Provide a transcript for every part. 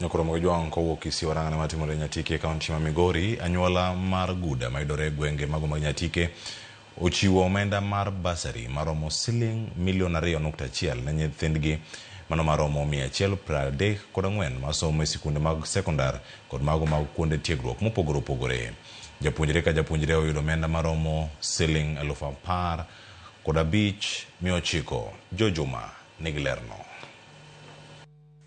Nyakoro mogojwang kowuok Kisiwaranga matimore Nyatike kaunti ma Migori, anyuola mar Guda mayudore gwenge mago mag Nyatike ochiwo omenda mar basari maromo $2.1 ne nyithindgi, mano maromo 134 masomo e sikunde mag sekondar kod mago mag kuonde tiegruok mopogore opogore. Japuonjre ka japuonjre oyudo omenda maromo $10,500. Jojuma nigilerno.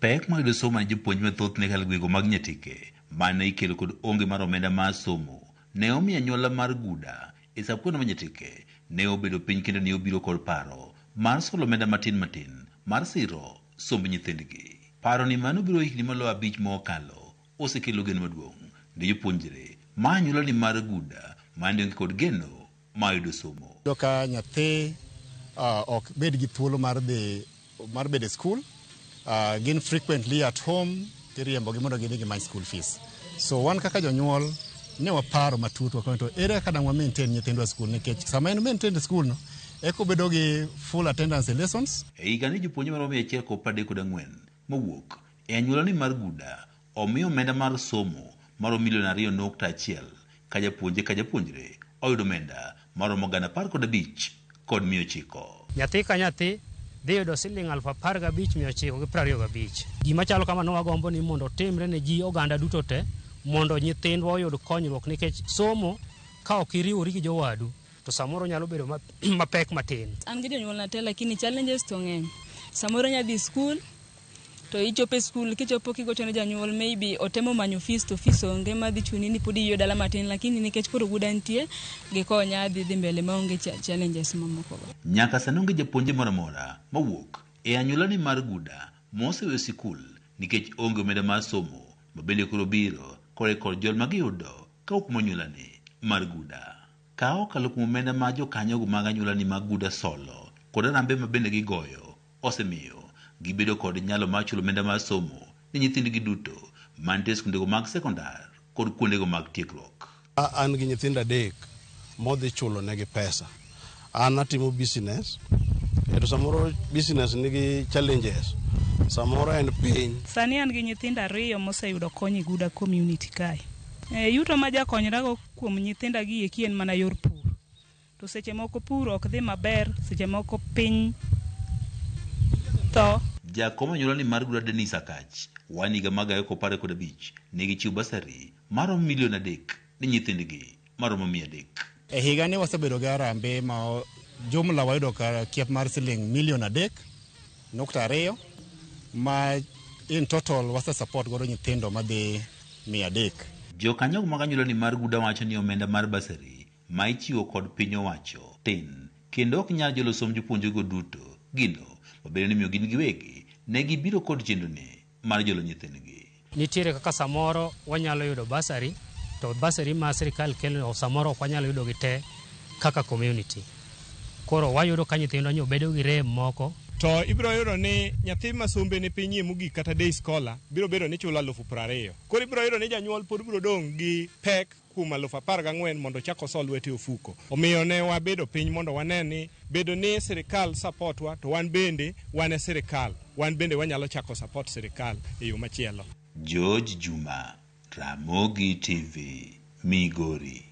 Pek mayudo somo ne jopuonj mathoth ne gwego mag Nyatike mane ikelo kod onge mar omenda mar somo ne omiyo anyuola mar Guda e subkuonde ma Nyatike ne obedo piny kendo ne obiro kod paro mar solo omenda matin mar siro somb nyithindgi. Paro ni mano biro higni malo 5 mokalo osekelo geno maduong' ne jopuonjre ma anyuola ni mar Guda mane onge kod geno ma yudo somo. Ka nyathi ok bed gi thuolo mar bedo e skul, gin frequently at home kiriembo gi mondo gidhi gimany school fees. So wan kaka jonyuol ne waparo matut wakonto ere kaka dang' wa maintain nyithindwa skul, nikech sama en maintain skul no eko bedo gi full attendance in lessons. E higa ni jopuonje maromo 134 mowuok e anyuola ni mar Guda omiyo omenda mar somo maromo $2.1 ka japuonjre oyudo omenda maromo $15,900 kod 900. Nyathi ka nyathi dhi yudo $15,925. Gima chalo kamano wagombo ni mondo timre ne ji oganda duto te mondo nyithindwa oyud konyruok, nikech somo ka ok iriwori gi jowadu to samoro nyalo bedo mapek matin. An gi jonyuol na te lakini challenges to ng'eny. Samoro nyadhi skul to ichopo e skul, kichopo kigochone janyuol maybe otemo manyo fees to fees onge madhi chuni ni podi iyo dala matin, lakini nikech koro Guda nitie gikonya dhi mbele maonge challenges mamoko. Nyaka sani onge japuonje moro amora mawuok e anyuola ni mar Guda moseweyo sikul nikech onge omenda mar somo, mabende koro biro kod jol magiyudo ka ok monyuola ni mar Guda. Ka okalo kuom omenda ma jokanyo mag anyuola ni mag Guda solo kod rambe mabende gigoyo osemiyo gibedo kod nyalo mar chulo omenda mar somo ne nyithindgi duto mantie e skundego mag sekondar kod kuondego mag tiegruok. An gi nyithindo 3 modhi chulo negi pesa. An atimo business, to samoro business nigi challenges, samoro en piny. Sani an gi nyithindo 2 moseyudo kony e Guda community kae. Yuto ma jakonyrago kuom nyithinda gi eki en mana yor pur. To seche moko pur ok dhi maber, seche moko piny to. Jakom anyuola ni mar Guda Dennis Akach waniga magayo kopare kod 5 negi chiwo basari maromo $3,000,000 ne nyithindgi maromo 300. E higa ni wasebedo gi arambe ma jumla wayudo ka kiep mar $3,200,000 ma in total wase support godo nyithindo madhi 300. Jokanyo mag anyuola ni mar Guda wacho ni omenda mar basari ma ichiwo kod piny owacho tin kendo ok nyal jolo som jopuonjrego duto gino mabedo ni miyo gin giwegi ne gibiro kod chenro ni mar jolo nyithindgi. Nitiere kaka samoro wanyalo yudo basari, to basari ma sirikal kelo samoro ok wanyalo yudo gite kaka community. Koro wayudo ka nyithindwa nyo bedo gi rem moko. To ibiro yudo ni nyathi masombe ni piny mogik kata day scholar biro bedo ni chulo $20,000. Koro ibiro yudo ni janyuol pod biro dong' gi pek kuom $14,000 mondo chako sol lwete ofuko. Omiyo ne wabedo piny mondo waneni bedo ni sirikal supportwa to wan bende wan e sirikal. Wan bende wanyalo chako support sirikal e yo machielo. George Juma, Ramogi TV, Migori.